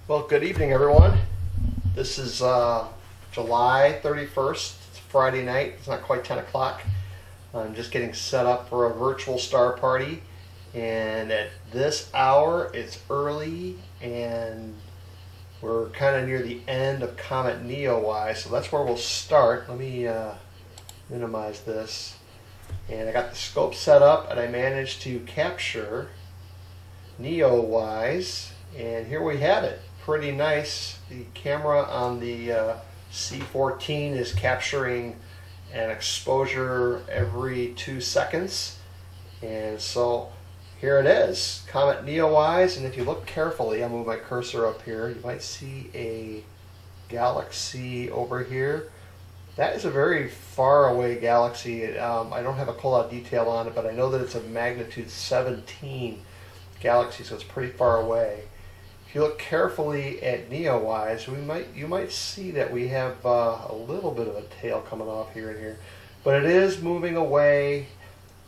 Well, good evening, everyone. This is July 31st. It's Friday night. It's not quite 10 o'clock. I'm just getting set up for a virtual star party. And at this hour, it's early, and we're kind of near the end of Comet Neowise, so that's where we'll start. Let me minimize this. And I got the scope set up, and I managed to capture Neowise. And here we have it. Pretty nice. The camera on the C14 is capturing an exposure every 2 seconds. And so here it is, Comet Neowise. And if you look carefully, I'll move my cursor up here, you might see a galaxy over here. That is a very far away galaxy. I don't have a whole lot of detail on it, but I know that it's a magnitude 17 galaxy, so it's pretty far away. If you look carefully at Neowise, you might see that we have a little bit of a tail coming off here and here, but it is moving away.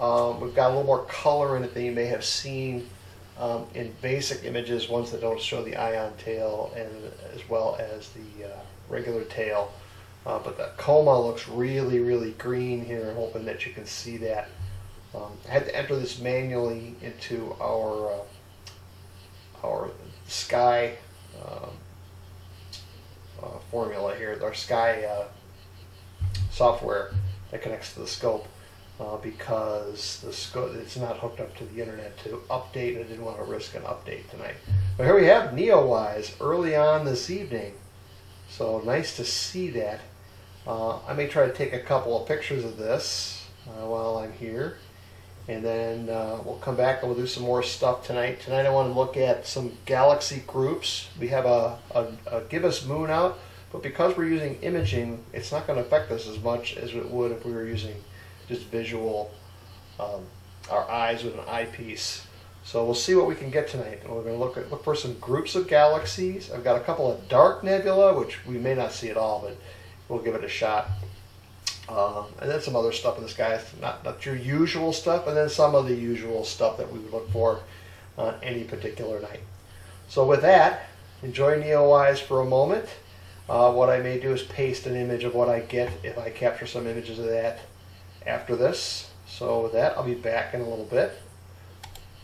We've got a little more color in it than you may have seen in basic images, ones that don't show the ion tail, and as well as the regular tail. But the coma looks really, really green here. I'm hoping that you can see that. I had to enter this manually into our sky formula here, our sky software that connects to the scope, because the scope, it's not hooked up to the internet to update. I didn't want to risk an update tonight. But here we have Neowise early on this evening, so nice to see that. I may try to take a couple of pictures of this while I'm here, and then we'll come back and we'll do some more stuff tonight. Tonight I want to look at some galaxy groups. We have a gibbous moon out, but because we're using imaging, it's not going to affect us as much as it would if we were using just visual, our eyes with an eyepiece. So we'll see what we can get tonight. And we're going to look for some groups of galaxies. I've got a couple of dark nebula, which we may not see at all, but we'll give it a shot. And then some other stuff in the sky, not your usual stuff, and then some of the usual stuff that we would look for on any particular night. So with that, enjoy Neowise for a moment. What I may do is paste an image of what I get if I capture some images of that after this. So with that, I'll be back in a little bit.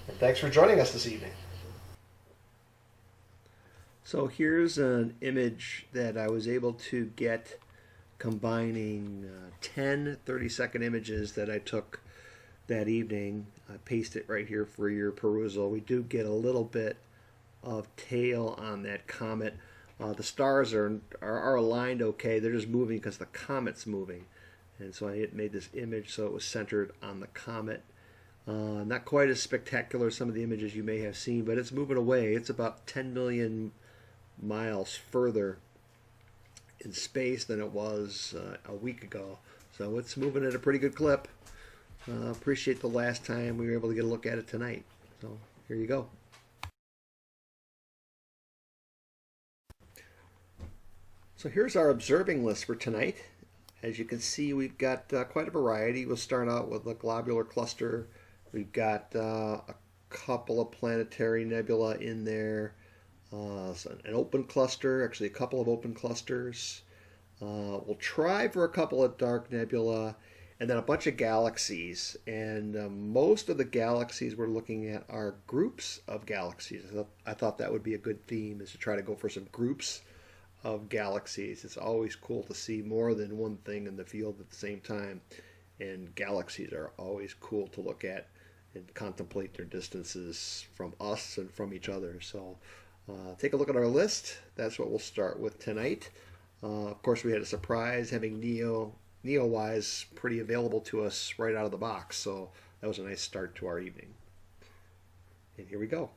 And thanks for joining us this evening. So here's an image that I was able to get combining 10 30-second images that I took that evening. I paste it right here for your perusal. We do get a little bit of tail on that comet. The stars are aligned okay. They're just moving because the comet's moving. And so I made this image so it was centered on the comet. Not quite as spectacular as some of the images you may have seen, but it's moving away. It's about 10 million miles further in space than it was a week ago. So it's moving at a pretty good clip. Appreciate the last time we were able to get a look at it tonight. So here you go. So here's our observing list for tonight. As you can see, we've got quite a variety. We'll start out with the globular cluster. We've got a couple of planetary nebula in there. So an open cluster, actually a couple of open clusters. We'll try for a couple of dark nebula, and then a bunch of galaxies. And most of the galaxies we're looking at are groups of galaxies. I thought that would be a good theme, is to try to go for some groups of galaxies. It's always cool to see more than one thing in the field at the same time. And galaxies are always cool to look at and contemplate their distances from us and from each other. So take a look at our list. That's what we'll start with tonight. Of course, we had a surprise having Neowise pretty available to us right out of the box. So that was a nice start to our evening. And here we go.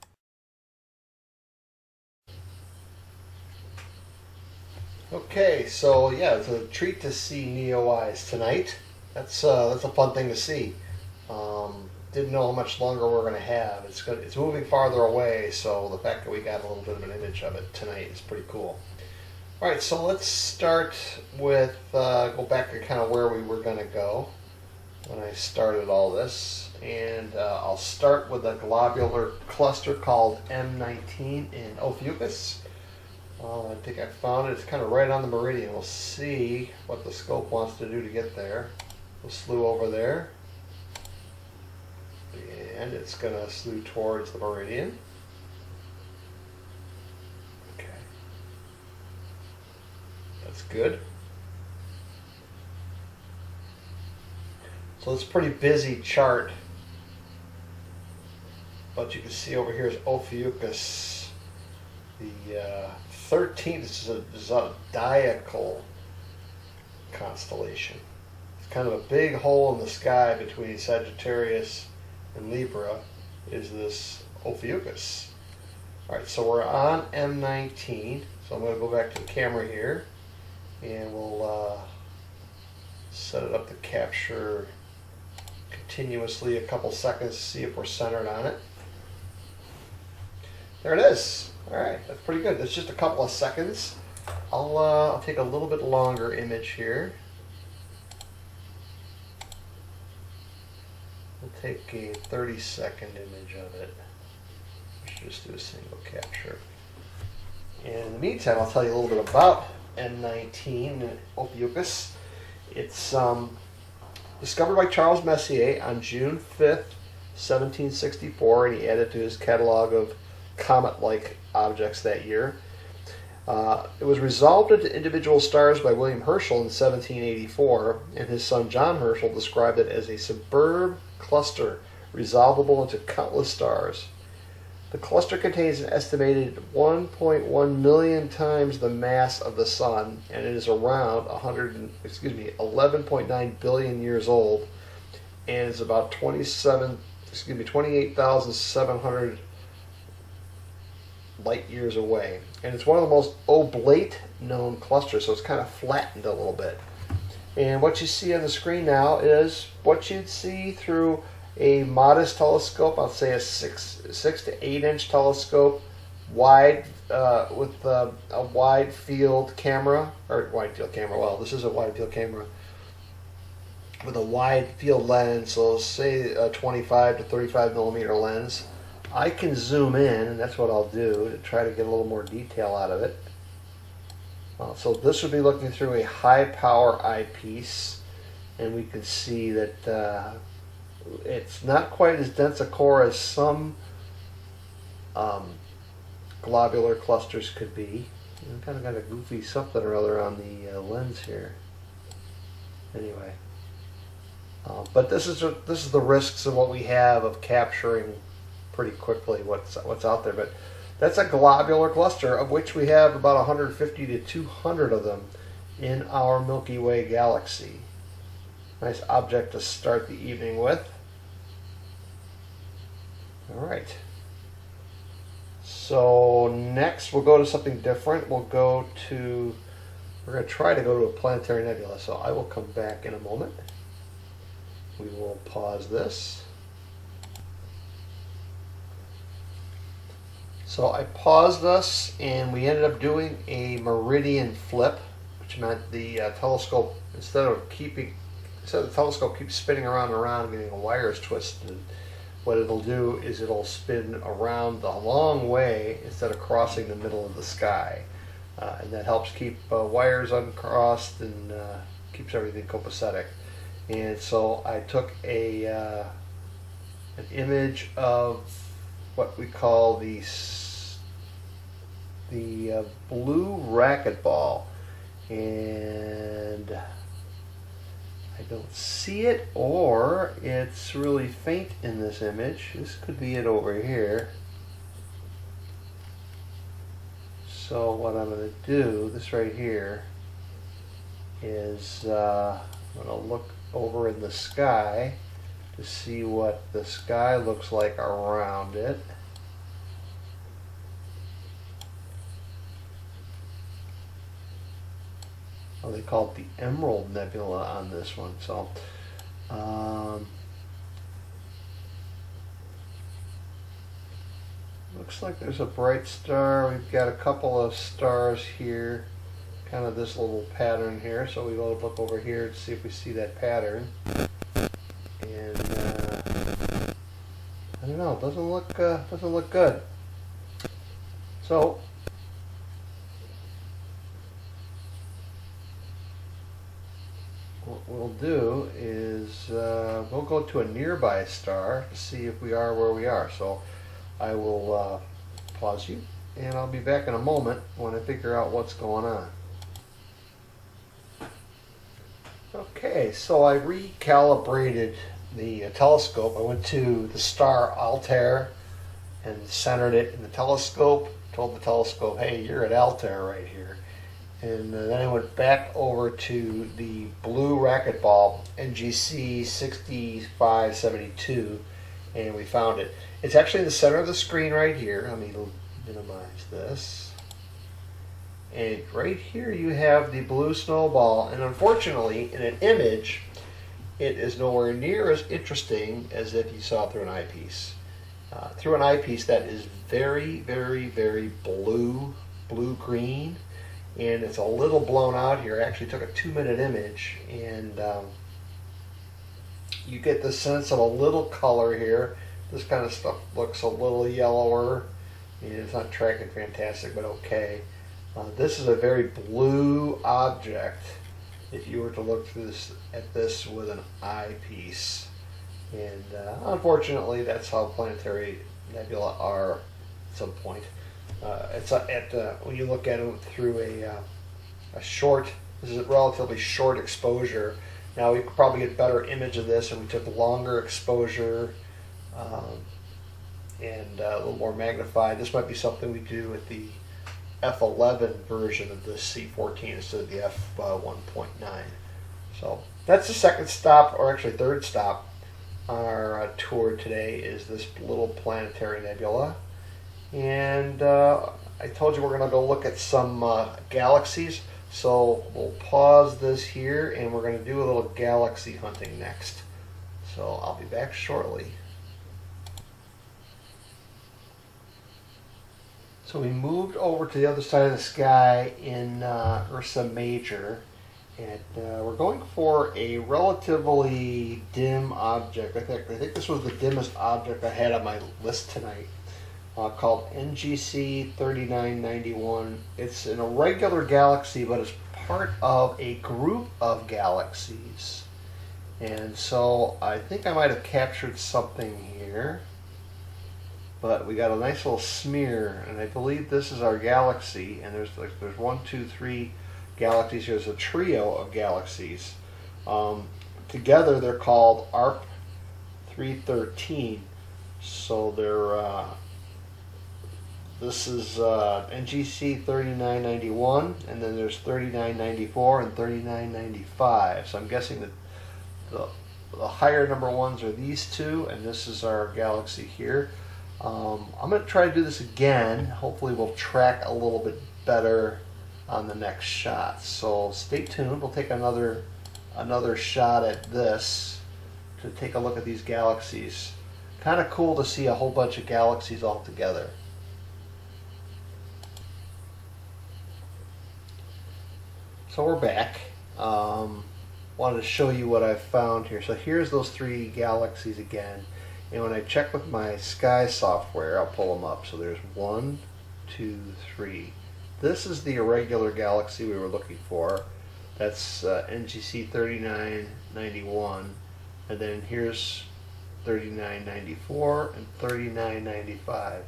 Okay, so yeah, it's a treat to see Neowise tonight. That's a fun thing to see. Didn't know how much longer we're going to have. It's moving farther away, so the fact that we got a little bit of an image of it tonight is pretty cool. All right, so let's start with, go back to kind of where we were going to go when I started all this. And I'll start with a globular cluster called M19 in Ophiuchus. I think I found it. It's kind of right on the meridian. We'll see what the scope wants to do to get there. We'll slew over there. And it's going to slew towards the meridian. Okay. That's good. So it's a pretty busy chart. But you can see over here is Ophiuchus. The 13th is a zodiacal constellation. It's kind of a big hole in the sky between Sagittarius and Libra is this Ophiuchus. Alright, so we're on M19. So I'm going to go back to the camera here and we'll set it up to capture continuously a couple seconds to see if we're centered on it. There it is. Alright, that's pretty good. That's just a couple of seconds. I'll take a little bit longer image here. We'll take a 30-second image of it. I should just do a single capture. And in the meantime, I'll tell you a little bit about M19 and Ophiuchus. It's discovered by Charles Messier on June 5th, 1764, and he added to his catalog of comet-like objects that year. It was resolved into individual stars by William Herschel in 1784, and his son John Herschel described it as a superb cluster resolvable into countless stars. The cluster contains an estimated 1.1 million times the mass of the Sun, and it is around 11.9 billion years old, and is about 28,700 light years away. And it's one of the most oblate known clusters, so it's kind of flattened a little bit. And what you see on the screen now is what you'd see through a modest telescope. I'll say a 6 to 8 inch telescope, wide with a wide field camera, or wide field camera. Well, this is a wide field camera with a wide field lens, so say a 25 to 35 millimeter lens. I can zoom in, and that's what I'll do to try to get a little more detail out of it. So this would be looking through a high power eyepiece, and we can see that it's not quite as dense a core as some globular clusters could be. Kind of got a goofy something or other on the lens here. Anyway, but this is the risks of what we have of capturing pretty quickly what's out there. But that's a globular cluster, of which we have about 150 to 200 of them in our Milky Way galaxy. Nice object to start the evening with. Alright. So next we'll go to something different. We're going to try to go to a planetary nebula. So I will come back in a moment. We will pause this. So I paused us, and we ended up doing a meridian flip, which meant the telescope, instead of the telescope keeps spinning around and around, getting the wires twisted, what it'll do is it'll spin around the long way instead of crossing the middle of the sky. And that helps keep wires uncrossed and keeps everything copacetic. And so I took an image of what we call the blue racquetball, and I don't see it, or it's really faint in this image. This could be it over here. So what I'm going to do, this right here, is I'm going to look over in the sky to see what the sky looks like around it. Oh, they call it the Emerald Nebula on this one. So looks like there's a bright star. We've got a couple of stars here, kind of this little pattern here. So we will look over here to see if we see that pattern. And I don't know, doesn't look good. So we'll do is we'll go to a nearby star to see if we are where we are. So I will pause you, and I'll be back in a moment when I figure out what's going on. Okay, so I recalibrated the telescope. I went to the star Altair and centered it in the telescope. Told the telescope, hey, you're at Altair right here. And then I went back over to the blue racquetball NGC 6572, and we found it. It's actually in the center of the screen right here. Let me minimize this. And right here you have the blue snowball, and unfortunately in an image it is nowhere near as interesting as if you saw it through an eyepiece. Through an eyepiece, that is very, very, very blue-green, and it's a little blown out here. I actually took a 2-minute image, and you get the sense of a little color here. This kind of stuff looks a little yellower, and it's not tracking fantastic, but okay. This is a very blue object if you were to look through at this with an eyepiece. And unfortunately, that's how planetary nebula are at some point. When you look at it through a short, this is a relatively short exposure. Now we could probably get a better image of this, and we took longer exposure and a little more magnified. This might be something we do with the F11 version of the C14 instead of the F1.9. So that's the second stop, or actually third stop on our tour today, is this little planetary nebula. And I told you we're going to go look at some galaxies, so we'll pause this here and we're going to do a little galaxy hunting next. So I'll be back shortly. So we moved over to the other side of the sky in Ursa Major, and we're going for a relatively dim object. I think this was the dimmest object I had on my list tonight, called NGC 3991. It's an irregular galaxy, but it's part of a group of galaxies. And so I think I might have captured something here. But we got a nice little smear, and I believe this is our galaxy. And there's 1, 2, 3 galaxies. There's a trio of galaxies. Together they're called ARP 313. So they're this is NGC 3991, and then there's 3994 and 3995. So I'm guessing that the higher number ones are these two, and this is our galaxy here. I'm going to try to do this again. Hopefully we'll track a little bit better on the next shot. So stay tuned. We'll take another shot at this to take a look at these galaxies. Kind of cool to see a whole bunch of galaxies all together. So we're back. Wanted to show you what I found here. So here's those 3 galaxies again. And when I check with my sky software, I'll pull them up. So there's 1, 2, 3. This is the irregular galaxy we were looking for. That's NGC 3991. And then here's 3994 and 3995.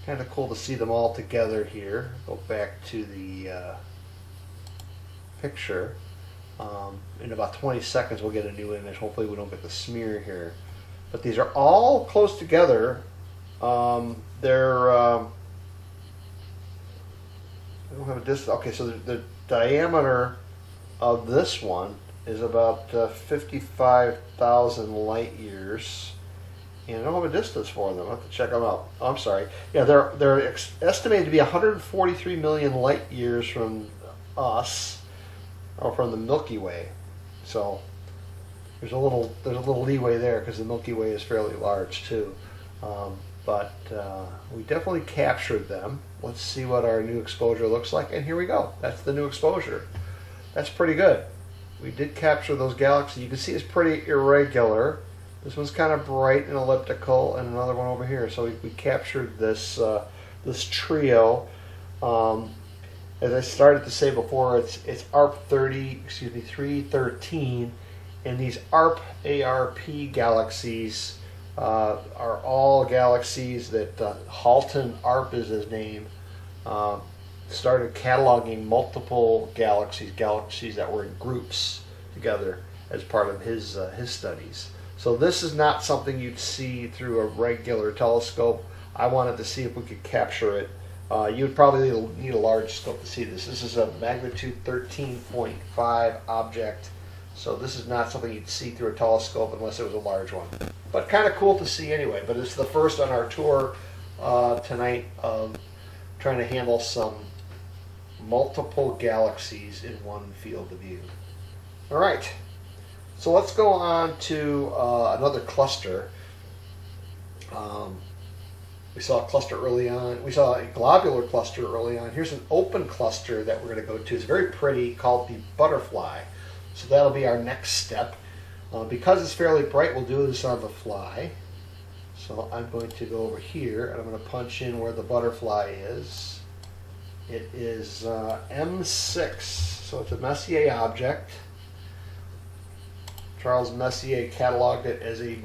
Kind of cool to see them all together here. Go back to the picture. In about 20 seconds we'll get a new image. Hopefully we don't get the smear here. But these are all close together. They're I don't have a distance. Okay, so the diameter of this one is about 55,000 light years, and I don't have a distance for them. I have to check them out. Oh, I'm sorry. Yeah, they're estimated to be 143 million light years from us, or from the Milky Way. So there's a little leeway there because the Milky Way is fairly large too. But we definitely captured them. Let's see what our new exposure looks like. And here we go. That's the new exposure. That's pretty good. We did capture those galaxies. You can see it's pretty irregular. This one's kind of bright and elliptical, and another one over here. So we captured this this trio. As I started to say before, it's ARP 313, And these ARP galaxies are all galaxies that Halton ARP is his name. Started cataloging multiple galaxies that were in groups together as part of his studies. So this is not something you'd see through a regular telescope. I wanted to see if we could capture it. You'd probably need a large scope to see this. This is a magnitude 13.5 object. So this is not something you'd see through a telescope unless it was a large one. But kind of cool to see anyway. But it's the first on our tour tonight of trying to handle some multiple galaxies in one field of view. All right. So let's go on to another cluster. We saw a cluster early on. We saw a globular cluster early on. Here's an open cluster that we're going to go to. It's very pretty, called the butterfly. So that'll be our next step. Because it's fairly bright, we'll do this on the fly. So I'm going to go over here and I'm going to punch in where the butterfly is. It is M6, so it's a Messier object. Charles Messier cataloged it as a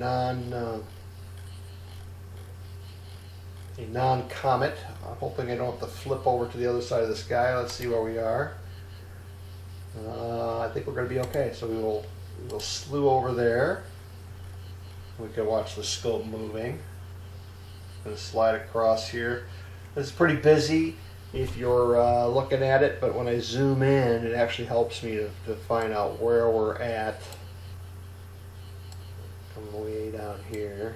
non-comet. I'm hoping I don't have to flip over to the other side of the sky. Let's see where we are. I think we're going to be okay. So we will slew over there. We can watch the scope moving. I'm going to slide across here. This is pretty busy if you're looking at it, but when I zoom in, it actually helps me to find out where we're at. Come way down here.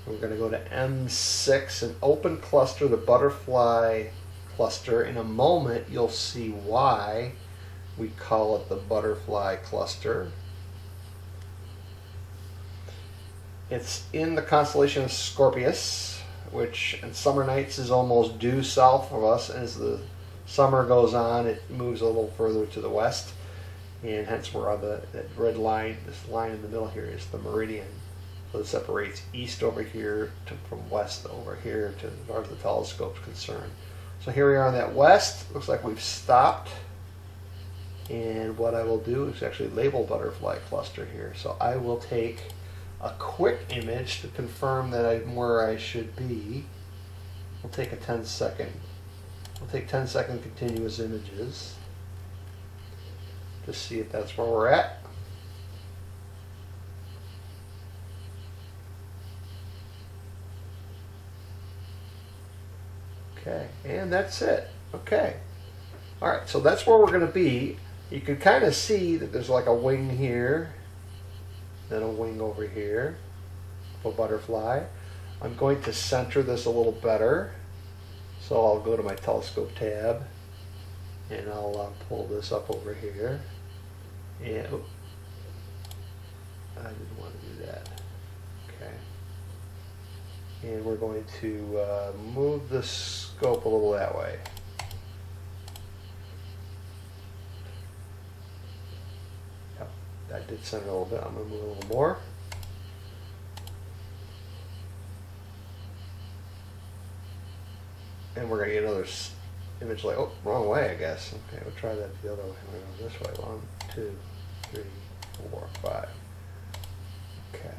We're going to go to M6, an open cluster, the butterfly cluster. In a moment, you'll see why we call it the butterfly cluster. It's in the constellation of Scorpius, which in summer nights is almost due south of us. As the summer goes on, it moves a little further to the west, and hence we're on that red line. This line in the middle here is the meridian. So it separates east over here from west over here to as far as the telescope's concerned. So here we are on that west. Looks like we've stopped. And what I will do is actually label butterfly cluster here. So I will take a quick image to confirm that I'm where I should be. We'll take a 10-second. We'll take 10-second continuous images to see if that's where we're at. Okay, and that's it. Okay. All right, so that's where we're going to be. You can kind of see that there's like a wing here, then a wing over here, a butterfly. I'm going to center this a little better. So I'll go to my telescope tab, and I'll pull this up over here. And oh, I didn't want to do that. Okay. And we're going to move the scope a little that way. Yep, that did center a little bit. I'm going to move a little more. And we're going to get another image like, oh, wrong way, I guess. Okay, we'll try that the other way. We're going to go this way. 1, 2, 3, 4, 5. Okay.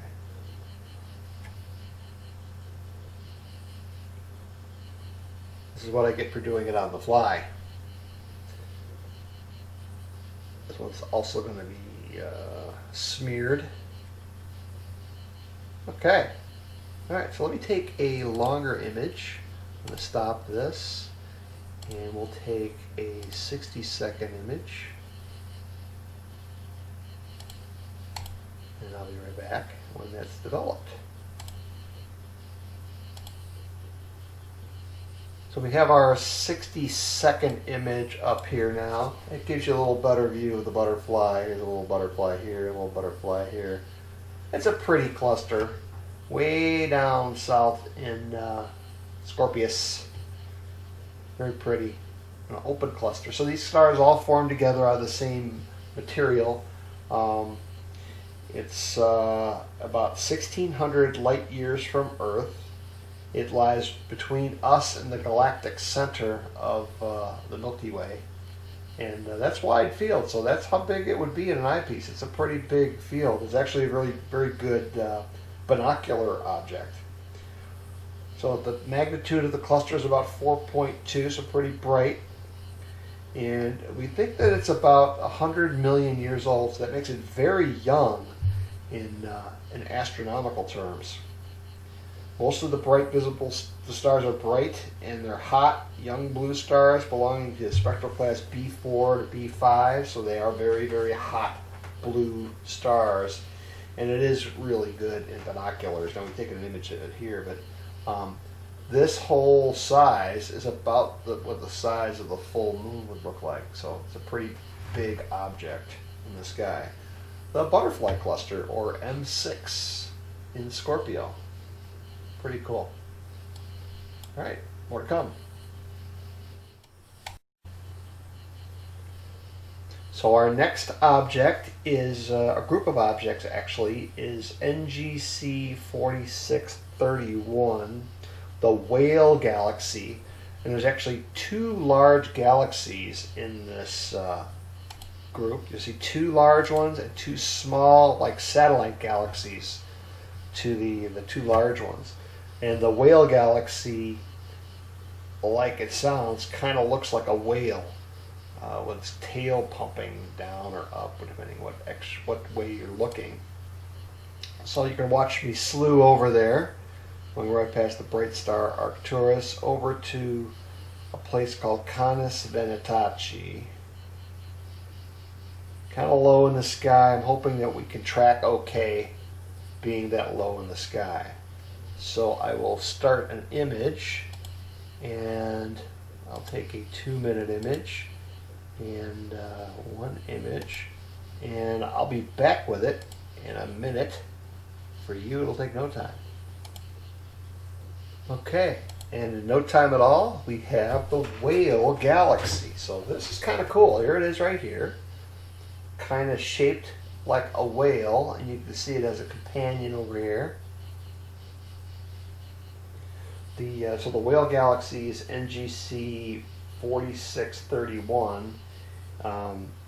This is what I get for doing it on the fly. This one's also going to be smeared. Okay. Alright, so let me take a longer image. I'm going to stop this, and we'll take a 60-second image. And I'll be right back when that's developed. So we have our 60-second image up here now. It gives you a little better view of the butterfly. Here's a little butterfly here, a little butterfly here. It's a pretty cluster. Way down south in Scorpius. Very pretty. An open cluster. So these stars all form together out of the same material. It's about 1,600 light years from Earth. It lies between us and the galactic center of the Milky Way. And that's wide field, so that's how big it would be in an eyepiece. It's a pretty big field. It's actually a really very good binocular object. So the magnitude of the cluster is about 4.2, so pretty bright. And we think that it's about 100 million years old, so that makes it very young in astronomical terms. Most of the bright visible the stars are bright, and they're hot, young blue stars belonging to spectral class B4 to B5, so they are very, very hot blue stars. And it is really good in binoculars. Now, we've taken an image of it here, but this whole size is about what the size of the full moon would look like. So it's a pretty big object in the sky. The butterfly cluster, or M6, in Scorpio. Pretty cool. All right, more to come. So our next object is a group of objects, actually, is NGC 4631, the Whale Galaxy. And there's actually two large galaxies in this group. You see two large ones and two small, like satellite galaxies to the two large ones. And the Whale Galaxy, like it sounds, kind of looks like a whale with its tail pumping down or up, depending what way you're looking. So you can watch me slew over there, going right past the bright star Arcturus, over to a place called Canis Venetaci. Kind of low in the sky. I'm hoping that we can track okay, being that low in the sky. So I will start an image, and I'll take a 2-minute image and one image, and I'll be back with it in a minute. For you, it'll take no time. Okay, and in no time at all, we have the Whale Galaxy. So this is kind of cool. Here it is right here, kind of shaped like a whale, and you can see it as a companion over here. So the Whale Galaxy is NGC 4631.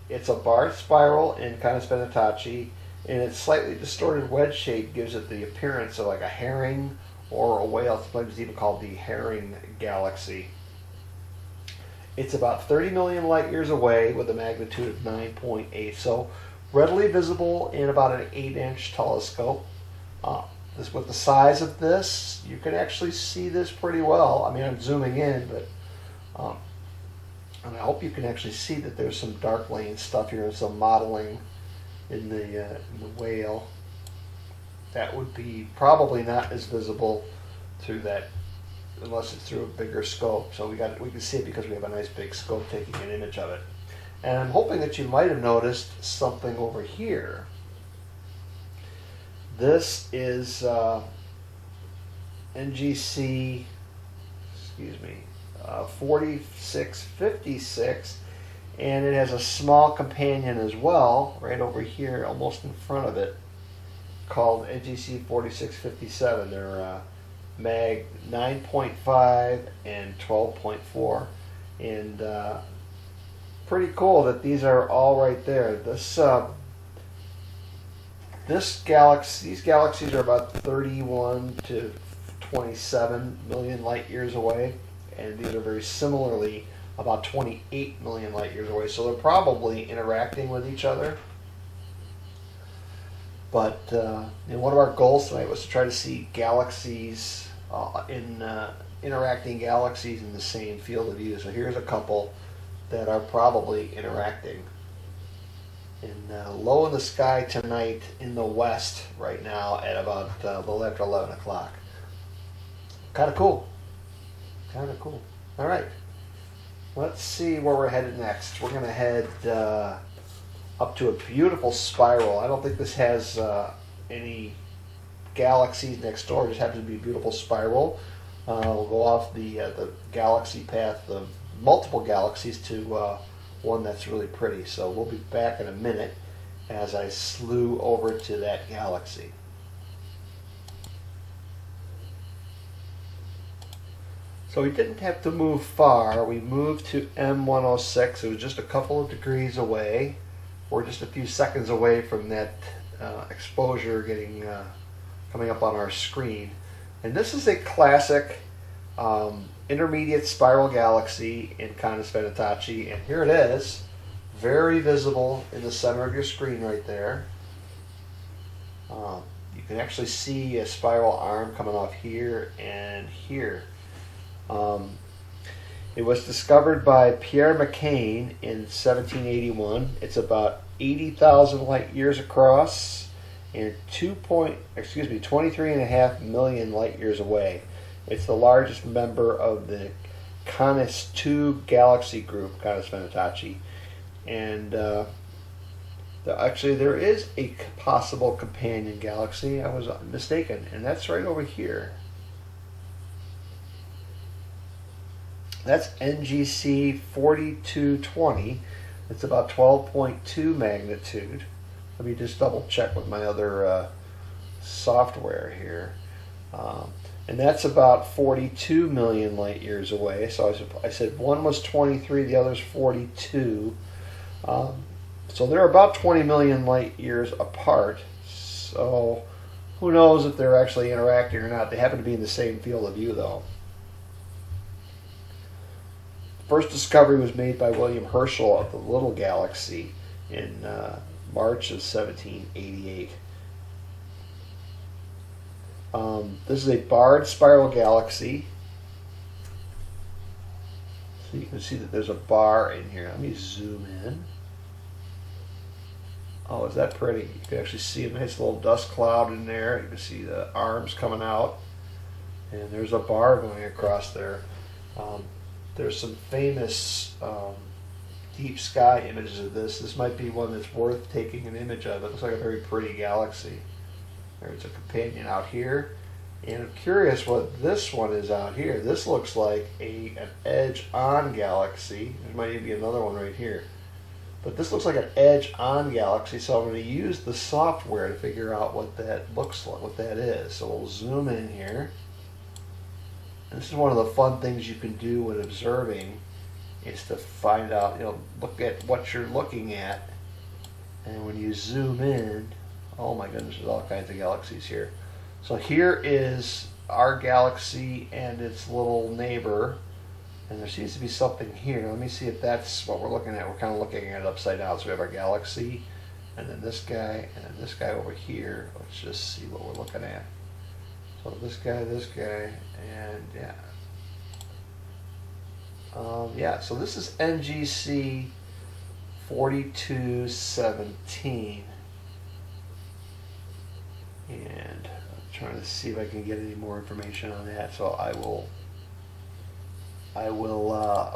It's a barred spiral in Canis Venetaci, and its slightly distorted wedge shape gives it the appearance of like a herring or a whale. Sometimes it's even called the Herring Galaxy. It's about 30 million light years away with a magnitude of 9.8, so readily visible in about an 8-inch telescope. With the size of this, you can actually see this pretty well. I mean, I'm zooming in, but and I hope you can actually see that there's some dark lane stuff here and some modeling in the whale. That would be probably not as visible through that, unless it's through a bigger scope. So we can see it because we have a nice big scope taking an image of it. And I'm hoping that you might have noticed something over here. This is NGC, 4656, and it has a small companion as well, right over here, almost in front of it, called NGC 4657. They're mag 9.5 and 12.4, and pretty cool that these are all right there. These galaxies are about 31 to 27 million light years away, and these are very similarly about 28 million light years away. So they're probably interacting with each other. But one of our goals tonight was to try to see galaxies interacting galaxies in the same field of view. So here's a couple that are probably interacting. And low in the sky tonight in the west right now at about a little after 11 o'clock. Kind of cool. Kind of cool. All right. Let's see where we're headed next. We're going to head up to a beautiful spiral. I don't think this has any galaxies next door. It just happens to be a beautiful spiral. We'll go off the galaxy path of multiple galaxies to one that's really pretty. So we'll be back in a minute as I slew over to that galaxy. So we didn't have to move far. We moved to M106. It was just a couple of degrees away. We're just a few seconds away from that exposure getting coming up on our screen. And this is a classic intermediate spiral galaxy in Canis Venatacci. And here it is, very visible in the center of your screen right there. You can actually see a spiral arm coming off here and here. It was discovered by Pierre McCain in 1781. It's about 80,000 light years across and 23.5 million light years away. It's the largest member of the Canis II galaxy group, Canis Venatacci. And actually there is a possible companion galaxy. I was mistaken, and that's right over here. That's NGC 4220. It's about 12.2 magnitude. Let me just double check with my other software here. And that's about 42 million light years away. So I said one was 23, the other's 42. So they're about 20 million light years apart. So who knows if they're actually interacting or not. They happen to be in the same field of view, though. First discovery was made by William Herschel of the Little Galaxy in March of 1788. This is a barred spiral galaxy. So you can see that there's a bar in here. Let me zoom in. Oh, is that pretty? You can actually see a nice little dust cloud in there. You can see the arms coming out. And there's a bar going across there. There's some famous deep sky images of this. This might be one that's worth taking an image of. It looks like a very pretty galaxy. There's a companion out here. And I'm curious what this one is out here. This looks like an edge-on galaxy. There might even be another one right here. But this looks like an edge-on galaxy, so I'm going to use the software to figure out what that looks like, what that is. So we'll zoom in here. This is one of the fun things you can do when observing, is to find out, look at what you're looking at. And when you zoom in, oh my goodness, there's all kinds of galaxies here. So here is our galaxy and its little neighbor. And there seems to be something here. Let me see if that's what we're looking at. We're kind of looking at it upside down. So we have our galaxy, and then this guy, and then this guy over here. Let's just see what we're looking at. So this guy, and yeah. So this is NGC 4217. And I'm trying to see if I can get any more information on that. So I will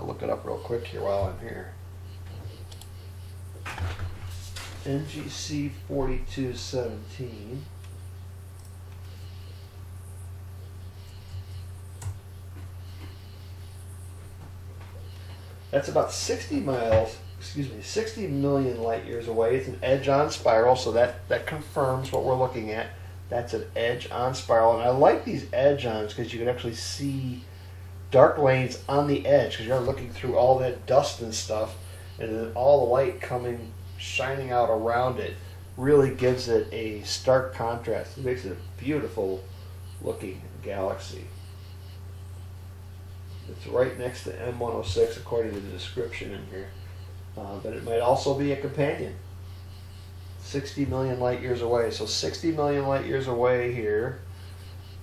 look it up real quick here while I'm here. NGC 4217. That's about 60 million light years away. It's an edge-on spiral, so that confirms what we're looking at. That's an edge-on spiral, and I like these edge-ons because you can actually see dark lanes on the edge because you're looking through all that dust and stuff, and then all the light shining out around it really gives it a stark contrast. It makes it a beautiful looking galaxy. It's right next to M106 according to the description in here. But it might also be a companion. 60 million light years away. So 60 million light years away here.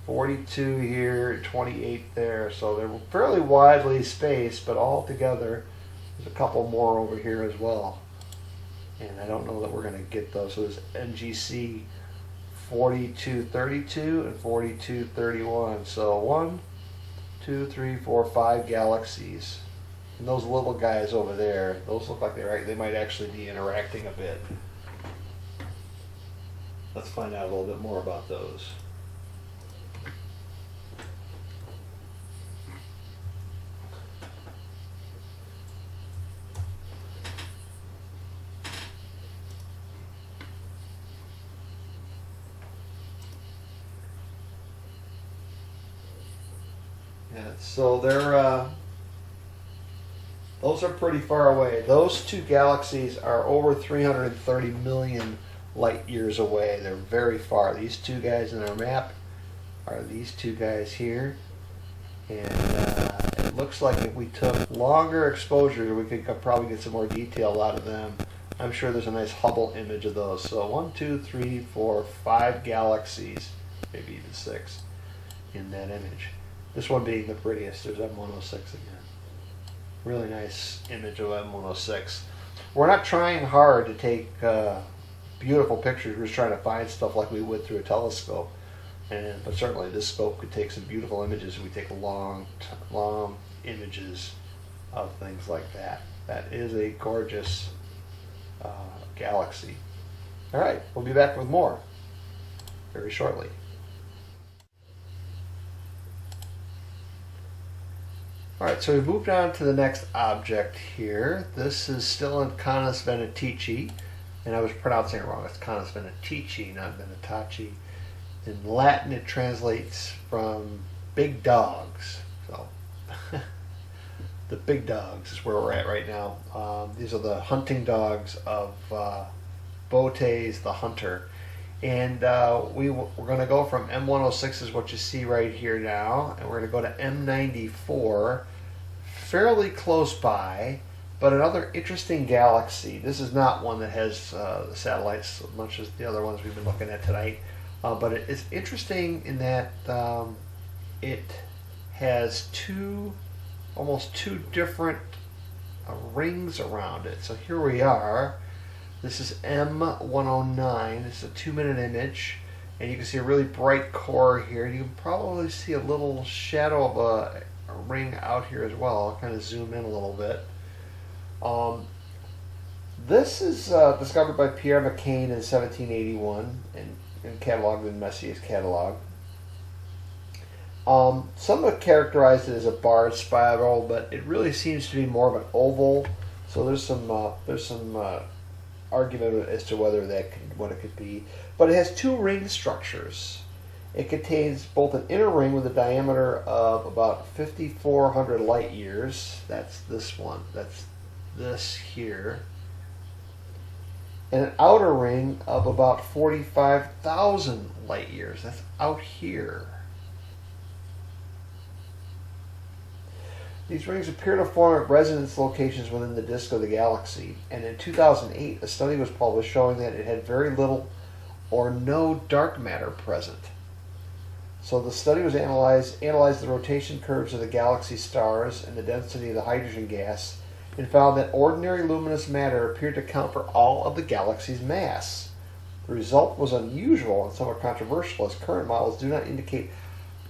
42 here, 28 there. So they're fairly widely spaced, but all together there's a couple more over here as well. And I don't know that we're going to get those. So there's NGC 4232 and 4231. So 1, 2, 3, 4, 5 galaxies. And those little guys over there, those look like they might actually be interacting a bit. Let's find out a little bit more about those. Yeah, so they're those are pretty far away. Those two galaxies are over 330 million light years away. They're very far. These two guys in our map are these two guys here. And it looks like if we took longer exposure, we could probably get some more detail out of them. I'm sure there's a nice Hubble image of those. So 1, 2, 3, 4, 5 galaxies, maybe even 6, in that image. This one being the prettiest. There's M106 again. Really nice image of M106. We're not trying hard to take beautiful pictures. We're just trying to find stuff like we would through a telescope. But certainly this scope could take some beautiful images if we take long images of things like that. That is a gorgeous galaxy. All right, we'll be back with more very shortly. All right, so we've moved on to the next object here. This is still in Canis Venatici, and I was pronouncing it wrong. It's Canis Venatici, not Venatacci. In Latin, it translates from big dogs. So, the big dogs is where we're at right now. These are the hunting dogs of Botes the Hunter. And we're going to go from M106 is what you see right here now, and we're going to go to M94, fairly close by, but another interesting galaxy. This is not one that has satellites as much as the other ones we've been looking at tonight. But it's interesting in that it has almost two different rings around it. So here we are. This is M109. This is a 2-minute image, and you can see a really bright core here. You can probably see a little shadow of a ring out here as well. I'll kind of zoom in a little bit. This is discovered by Pierre McCain in 1781 and cataloged in Messier's catalog. Some have characterized it as a barred spiral, but it really seems to be more of an oval. So there's some argument as to what it could be. But it has 2 ring structures. It contains both an inner ring with a diameter of about 5,400 light years. That's this one. That's this here. And an outer ring of about 45,000 light years. That's out here. These rings appear to form at resonance locations within the disk of the galaxy, and in 2008 a study was published showing that it had very little or no dark matter present. So the study was analyzed the rotation curves of the galaxy stars and the density of the hydrogen gas, and found that ordinary luminous matter appeared to account for all of the galaxy's mass. The result was unusual and somewhat controversial, as current models do not indicate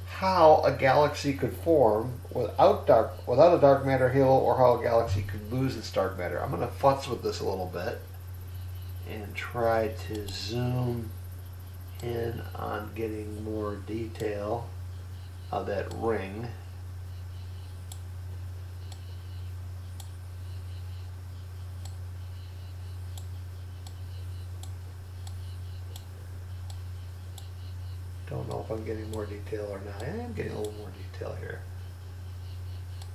how a galaxy could form without a dark matter halo, or how a galaxy could lose its dark matter. I'm going to futz with this a little bit and try to zoom in on getting more detail of that ring. Don't know if I'm getting more detail or not. I am getting a little more detail here.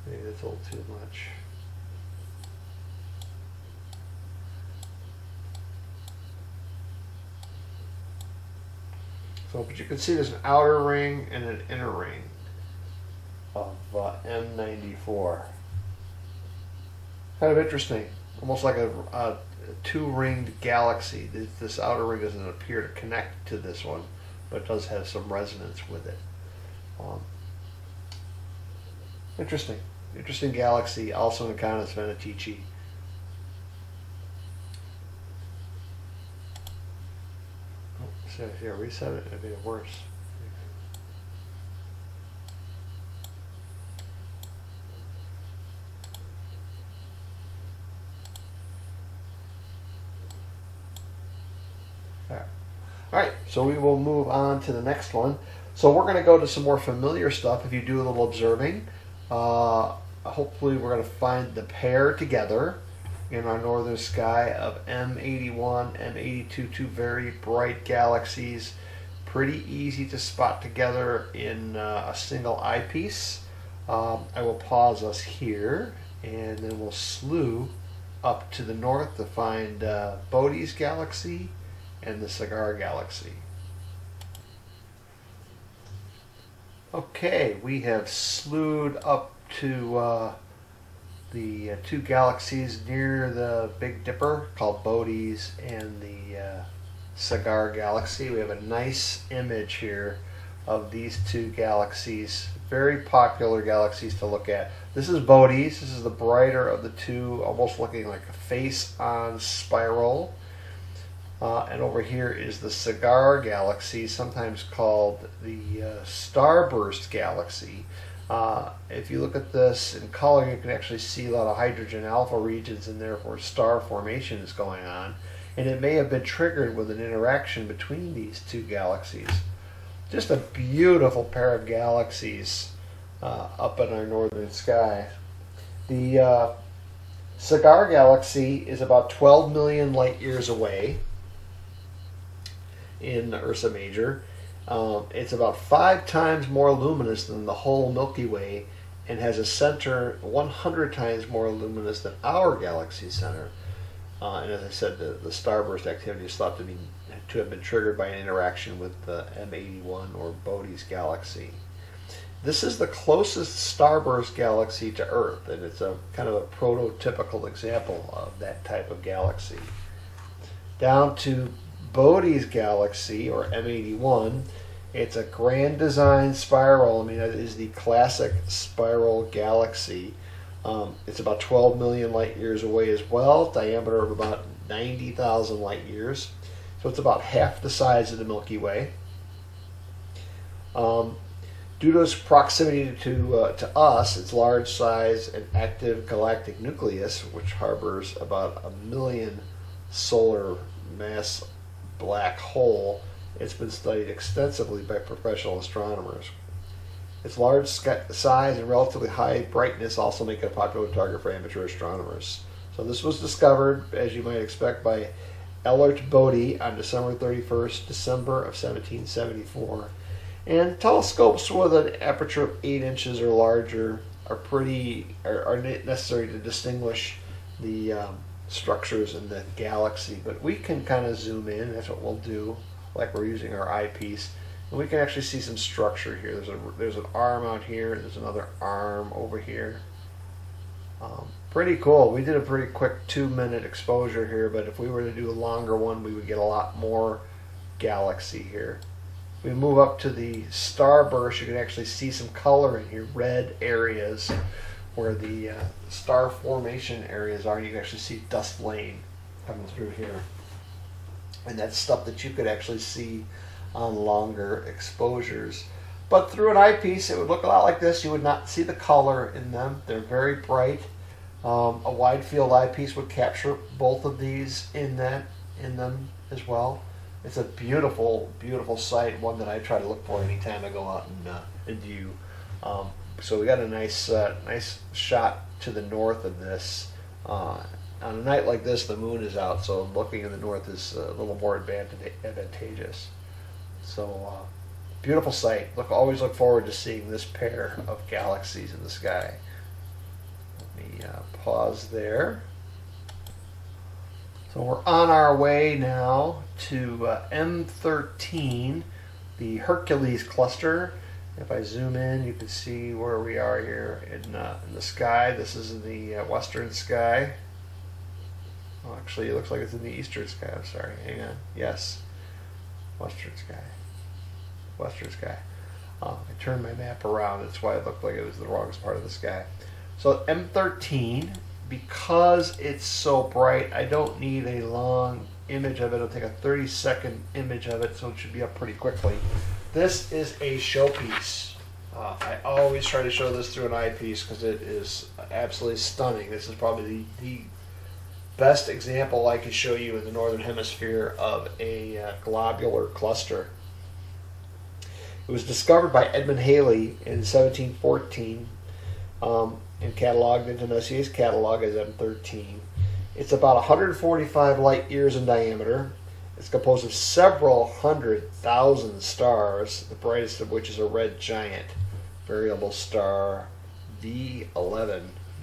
Maybe that's a little too much. So, but you can see there's an outer ring and an inner ring of M94. Kind of interesting. Almost like a 2-ringed galaxy. This outer ring doesn't appear to connect to this one, but it does have some resonance with it. Interesting galaxy, also in Canis Venatici. Oh, so here, reset it, it made it worse. All right, so we will move on to the next one. So we're going to go to some more familiar stuff. If you do a little observing, hopefully we're going to find the pair together in our northern sky of M81, M82, 2 very bright galaxies, pretty easy to spot together in a single eyepiece. I will pause us here, and then we'll slew up to the north to find Bode's galaxy and the Cigar galaxy. Okay, we have slewed up to the two galaxies near the Big Dipper called Bode's and the Cigar galaxy. We have a nice image here of these two galaxies, very popular galaxies to look at. This is Bode's. This is the brighter of the two, almost looking like a face-on spiral. And over here is the Cigar galaxy, sometimes called the starburst galaxy. If you look at this in color, you can actually see a lot of hydrogen alpha regions in there where star formation is going on. And it may have been triggered with an interaction between these two galaxies. Just a beautiful pair of galaxies up in our northern sky. The Cigar galaxy is about 12 million light years away in Ursa Major. It's about 5 times more luminous than the whole Milky Way and has a center 100 times more luminous than our galaxy center. And as I said, the starburst activity is thought to have been triggered by an interaction with the M81 or Bode's galaxy. This is the closest starburst galaxy to Earth, and it's a kind of a prototypical example of that type of galaxy. Down to Bode's galaxy, or M81, it's a grand design spiral. I mean, it is the classic spiral galaxy. It's about 12 million light years away as well, diameter of about 90,000 light years. So it's about half the size of the Milky Way. Due to its proximity to us, its large size and active galactic nucleus, which harbors about 1 million solar mass black hole, it's been studied extensively by professional astronomers. Its large size and relatively high brightness also make it a popular target for amateur astronomers. So this was discovered, as you might expect, by Elert Bode on December 31st, December of 1774. And telescopes with an aperture of 8 inches or larger are necessary to distinguish the structures in the galaxy. But we can kind of zoom in. That's what we'll do, like we're using our eyepiece. And we can actually see some structure here. There's an arm out here. There's another arm over here. Pretty cool. We did a pretty quick 2-minute exposure here, but if we were to do a longer one, we would get a lot more galaxy here. We move up to the starburst, you can actually see some color in here, red areas where the star formation areas are. You can actually see dust lane coming through here. And that's stuff that you could actually see on longer exposures. But through an eyepiece, it would look a lot like this. You would not see the color in them. They're very bright. A wide field eyepiece would capture both of these in them as well. It's a beautiful, beautiful sight, one that I try to look for anytime I go out and view. So we got a nice shot to the north of this. On a night like this, the moon is out, so looking in the north is a little more advantageous. So beautiful sight. Always look forward to seeing this pair of galaxies in the sky. Let me pause there. So we're on our way now to M13, the Hercules cluster. If I zoom in, you can see where we are here in the sky. This is in the western sky. Oh, actually, it looks like it's in the eastern sky. I'm sorry. Hang on. Yes. Western sky. Western sky. I turned my map around. That's why it looked like it was the wrong part of the sky. So M13, because it's so bright, I don't need a long image of it. I'll take a 30-second image of it, so it should be up pretty quickly. This is a showpiece. I always try to show this through an eyepiece because it is absolutely stunning. This is probably the best example I can show you in the northern hemisphere of a globular cluster. It was discovered by Edmund Halley in 1714 and cataloged into Messier's catalog as M13. It's about 145 light years in diameter. It's composed of several 100,000 stars, the brightest of which is a red giant variable star V11.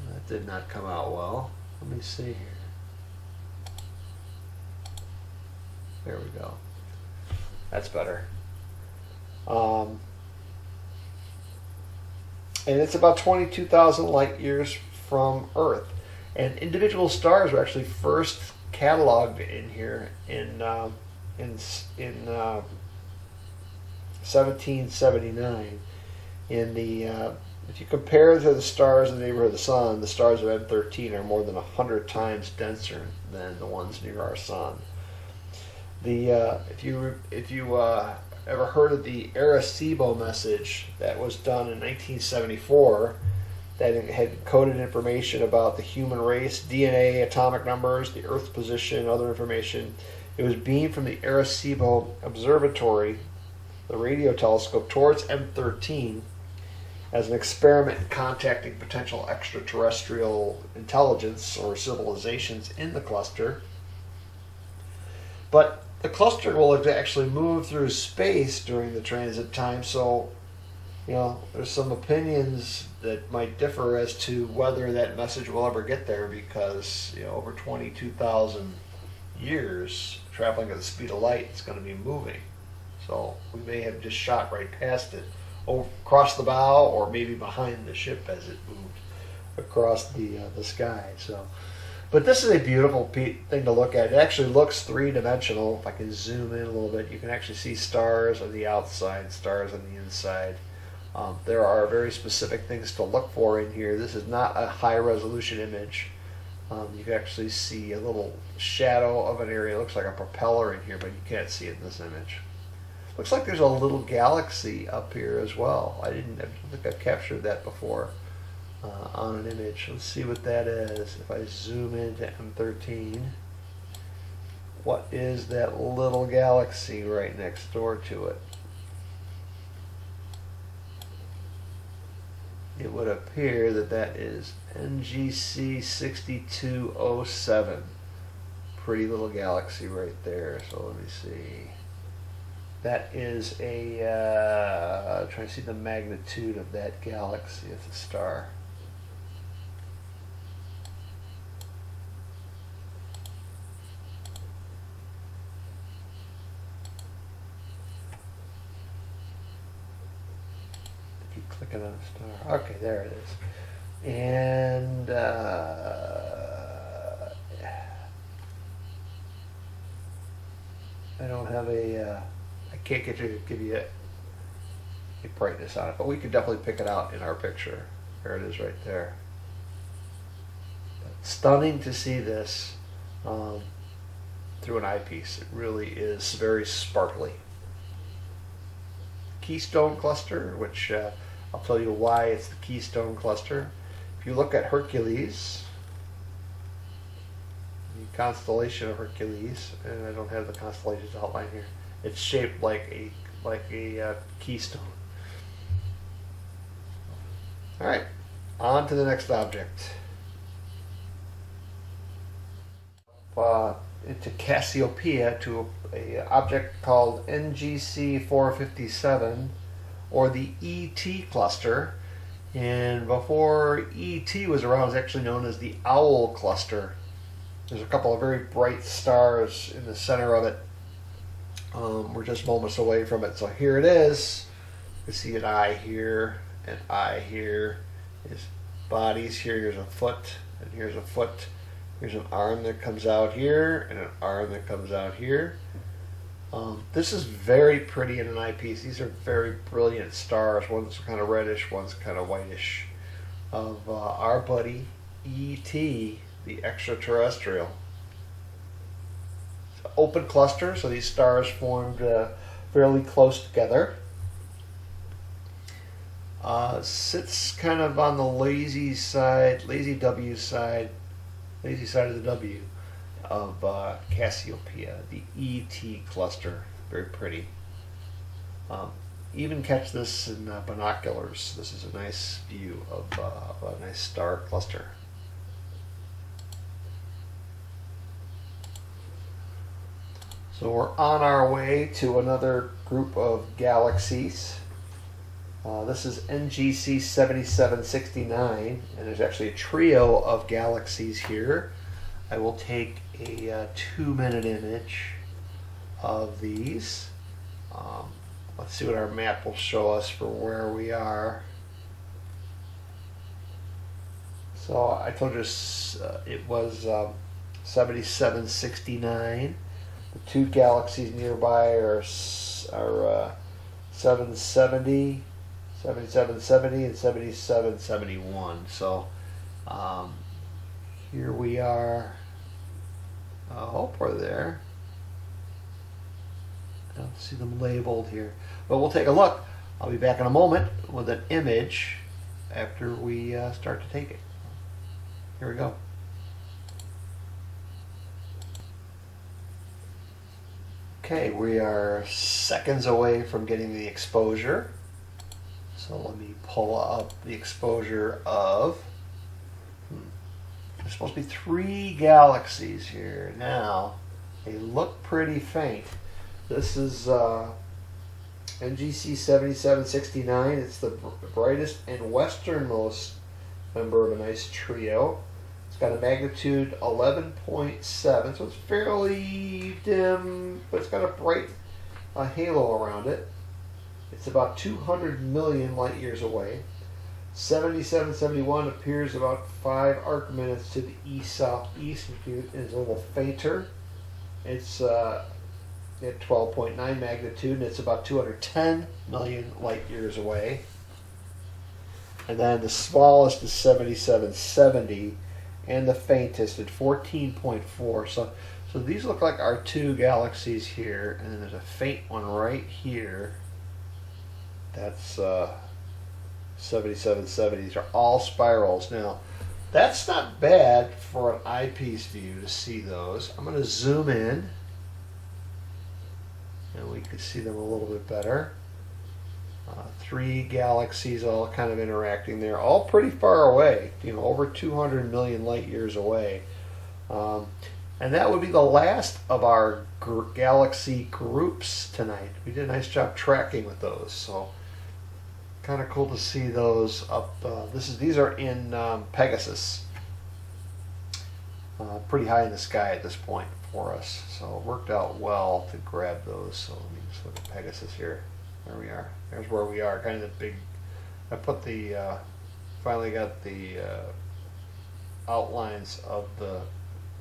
That did not come out well. Let me see here. There we go. That's better. And it's about 22,000 light years from Earth. And individual stars were actually first cataloged in here in 1779. In the if you compare to the stars in the neighborhood of the sun, the stars of M13 are more than 100 times denser than the ones near our sun. If you ever heard of the Arecibo message that was done in 1974, that had coded information about the human race, DNA, atomic numbers, the Earth's position, other information. It was beamed from the Arecibo Observatory, the radio telescope, towards M13 as an experiment in contacting potential extraterrestrial intelligence or civilizations in the cluster. But the cluster will actually move through space during the transit time, so there's some opinions that might differ as to whether that message will ever get there, because over 22,000 years traveling at the speed of light, it's going to be moving. So we may have just shot right past it, across the bow, or maybe behind the ship as it moved across the sky. But this is a beautiful thing to look at. It actually looks three-dimensional. If I can zoom in a little bit, you can actually see stars on the outside, stars on the inside. There are very specific things to look for in here. This is not a high-resolution image. You can actually see a little shadow of an area. It looks like a propeller in here, but you can't see it in this image. Looks like there's a little galaxy up here as well. I don't think I've captured that before on an image. Let's see what that is. If I zoom into M13, what is that little galaxy right next door to it? It would appear that is NGC 6207. Pretty little galaxy right there. So let me see. That is trying to see the magnitude of that galaxy. It's a star. Keep clicking on a star. Okay, there it is. And I don't have I can't give you a brightness on it, but we could definitely pick it out in our picture. There it is right there. Stunning to see this through an eyepiece. It really is very sparkly. Keystone cluster, which I'll tell you why it's the Keystone cluster. If you look at Hercules, the constellation of Hercules, and I don't have the constellations outlined here, it's shaped like a keystone. All right, on to the next object. Into Cassiopeia, to a object called NGC 457, or the ET cluster. And before ET was around, it was actually known as the Owl cluster. There's a couple of very bright stars in the center of it. We're just moments away from it. So here it is. You see an eye here, an eye here. His bodies here. Here's a foot, and here's a foot. Here's an arm that comes out here, and an arm that comes out here. This is very pretty in an eyepiece. These are very brilliant stars. One's kind of reddish, one's kind of whitish. Of our buddy E.T., the extraterrestrial. It's an open cluster, so these stars formed fairly close together. Sits kind of on the lazy side of the W of Cassiopeia, the ET cluster. Very pretty. Even catch this in binoculars. This is a nice view of a nice star cluster. So we're on our way to another group of galaxies. This is NGC 7769, and there's actually a trio of galaxies here. I will take a 2-minute image of these. Let's see what our map will show us for where we are. So I told you it was 7769. The two galaxies nearby are 770, 7770, and 7771. So here we are. I hope we're there. I don't see them labeled here. But we'll take a look. I'll be back in a moment with an image after we start to take it. Here we go. Okay, we are seconds away from getting the exposure. So let me pull up the exposure of, there's supposed to be 3 galaxies here. Now, they look pretty faint. This is NGC 7769. It's the brightest and westernmost member of a nice trio. It's got a magnitude 11.7, so it's fairly dim, but it's got a bright halo around it. It's about 200 million light years away. 7771 appears about 5 arc minutes to the east-southeast. It's a little fainter. It's at 12.9 magnitude, and it's about 210 million light years away. And then the smallest is 7770, and the faintest at 14.4. So these look like our 2 galaxies here, and then there's a faint one right here. That's 7770. These are all spirals. Now, that's not bad for an eyepiece view to see those. I'm going to zoom in, and we can see them a little bit better. 3 galaxies all kind of interacting there, all pretty far away, over 200 million light years away. And that would be the last of our galaxy groups tonight. We did a nice job tracking with those, so kind of cool to see those up. These are in Pegasus, pretty high in the sky at this point for us, so it worked out well to grab those. So let me just look at Pegasus here. There we are. There's where we are. Kind of the big. I put the finally got the outlines of the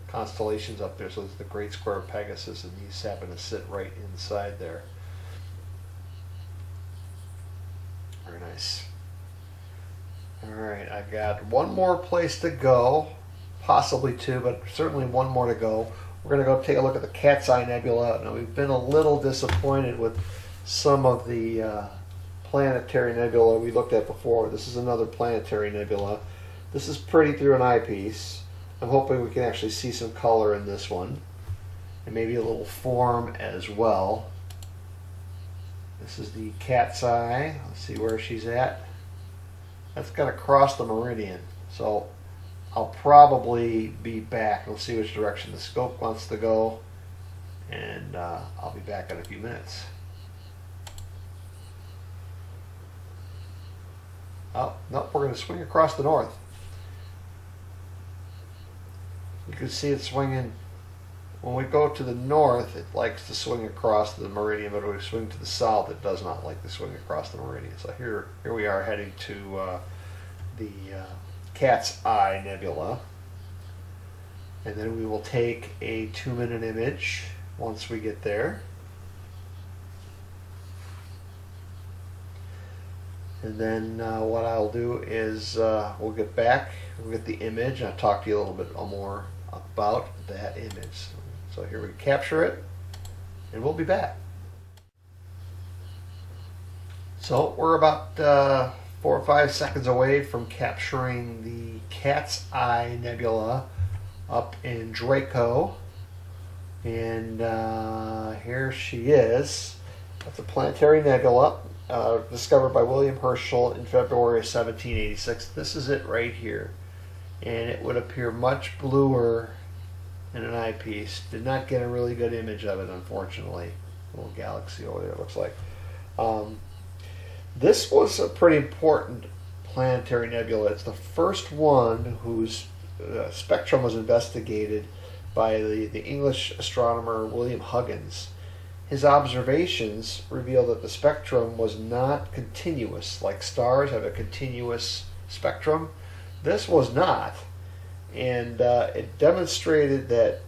constellations up there. So it's the Great Square of Pegasus, and these happen to sit right inside there. Very nice. All right, I got one more place to go, possibly 2, but certainly one more to go. We're going to go take a look at the Cat's Eye Nebula. Now, we've been a little disappointed with some of the planetary nebula we looked at before. This is another planetary nebula. This is pretty through an eyepiece. I'm hoping we can actually see some color in this one, and maybe a little form as well. This is the Cat's Eye. Let's see where she's at. That's got to cross the meridian, so I'll probably be back. We'll see which direction the scope wants to go, and I'll be back in a few minutes. Oh, no, we're going to swing across the north. You can see it swinging. When we go to the north, it likes to swing across the meridian, but when we swing to the south, it does not like to swing across the meridian. So here we are heading to the Cat's Eye Nebula. And then we will take a 2-minute image once we get there. And then what I'll do is we'll get back, we'll get the image, and I'll talk to you a little bit more about that image. So here we capture it, and we'll be back. So we're about 4 or 5 seconds away from capturing the Cat's Eye Nebula up in Draco. And here she is. That's a planetary nebula. Discovered by William Herschel in February of 1786. This is it right here. And it would appear much bluer in an eyepiece. Did not get a really good image of it, unfortunately. A little galaxy over there, it looks like. This was a pretty important planetary nebula. It's the first one whose spectrum was investigated by the English astronomer William Huggins. His observations revealed that the spectrum was not continuous, like stars have a continuous spectrum. This was not, and it demonstrated that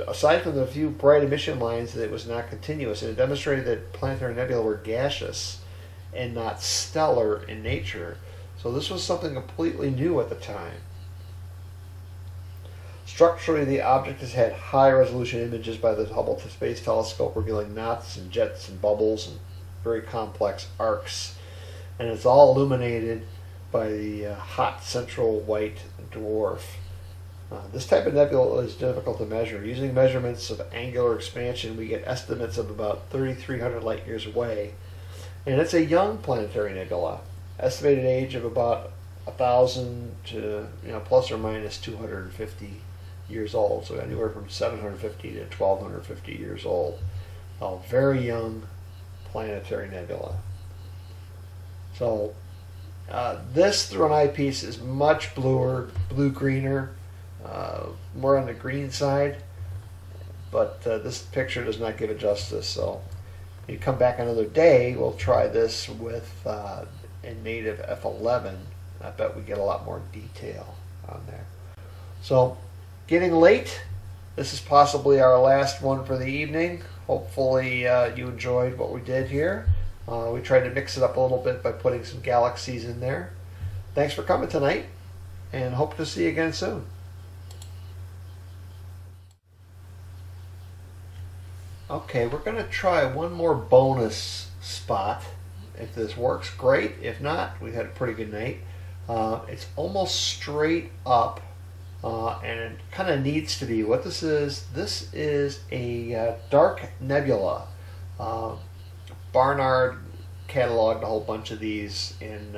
aside from the few bright emission lines, that it was not continuous, and it demonstrated that planetary nebulae were gaseous and not stellar in nature. So this was something completely new at the time. Structurally, the object has had high-resolution images by the Hubble Space Telescope, revealing knots and jets and bubbles and very complex arcs. And it's all illuminated by the hot central white dwarf. This type of nebula is difficult to measure. Using measurements of angular expansion, we get estimates of about 3,300 light years away. And it's a young planetary nebula. Estimated age of about 1,000 to plus or minus 250 years old. So anywhere from 750 to 1,250 years old. A very young planetary nebula. So this through an eyepiece is much bluer, blue-greener, more on the green side. But this picture does not give it justice. So when you come back another day, we'll try this with a native F11. I bet we get a lot more detail on there. So, getting late. This is possibly our last one for the evening. Hopefully you enjoyed what we did here. We tried to mix it up a little bit by putting some galaxies in there. Thanks for coming tonight, and hope to see you again soon. Okay, we're going to try one more bonus spot. If this works, great. If not, we had a pretty good night. It's almost straight up, and it kind of needs to be. What this is a dark nebula. Barnard cataloged a whole bunch of these, and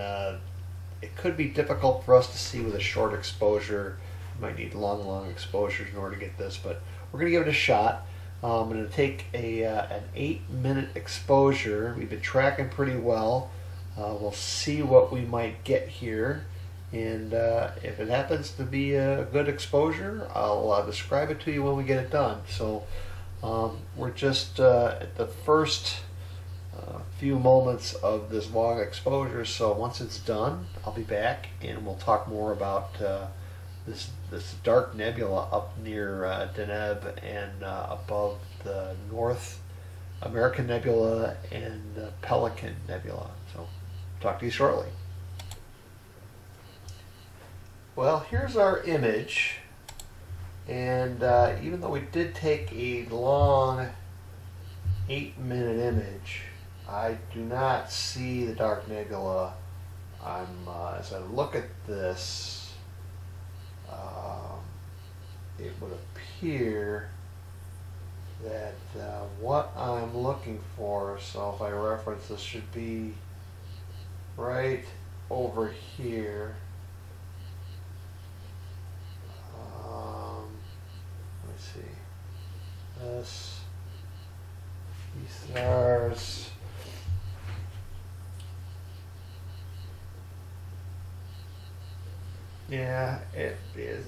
it could be difficult for us to see with a short exposure. You might need long exposures in order to get this, but we're going to give it a shot. I'm going to take an 8-minute exposure. We've been tracking pretty well. We'll see what we might get here, and if it happens to be a good exposure, I'll describe it to you when we get it done. So we're just at the first few moments of this long exposure, so once it's done, I'll be back and we'll talk more about this dark nebula up near Deneb and above the North American Nebula and Pelican Nebula. So, talk to you shortly. Well, here's our image, and even though we did take a long 8-minute image, I do not see the dark nebula. As I look at this, it would appear that what I'm looking for, so if I reference this, should be right over here. Let's see. These stars. Yeah, it is.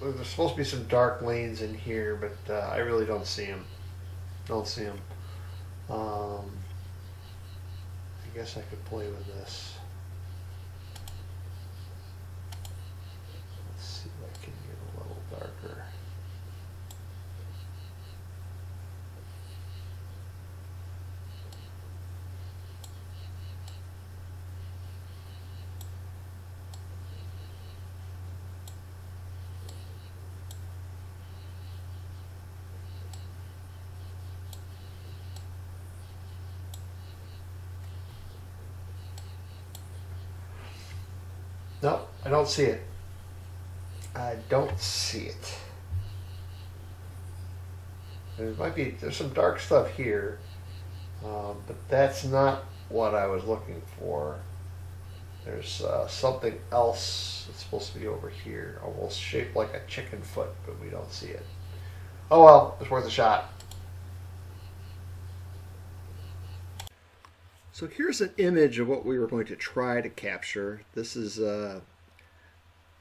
There's supposed to be some dark lanes in here, but I really don't see them. Don't see them. I guess I could play with this. Let's see if I can get a little darker. No, I don't see it. I don't see it. There's some dark stuff here, but that's not what I was looking for. There's something else that's supposed to be over here, almost shaped like a chicken foot, but we don't see it. Oh well, it's worth a shot. So here's an image of what we were going to try to capture. This is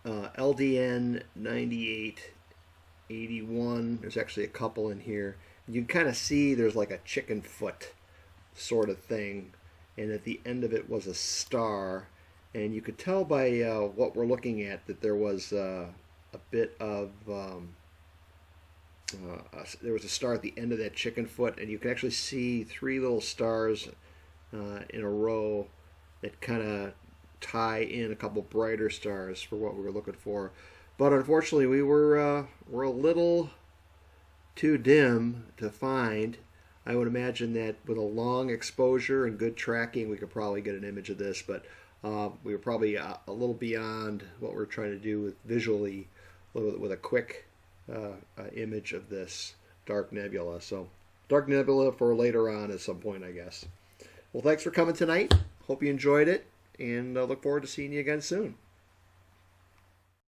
LDN 9881. There's actually a couple in here. You can kind of see there's like a chicken foot sort of thing, and at the end of it was a star, and you could tell by what we're looking at that there was a bit of there was a star at the end of that chicken foot, and you can actually see three little stars in a row that kind of tie in a couple brighter stars for what we were looking for. But unfortunately, we were a little too dim to find. I would imagine that with a long exposure and good tracking, we could probably get an image of this, but we were probably a little beyond what we're trying to do with visually with a quick image of this dark nebula. So dark nebula for later on at some point, I guess. Well, thanks for coming tonight. Hope you enjoyed it, and I look forward to seeing you again soon.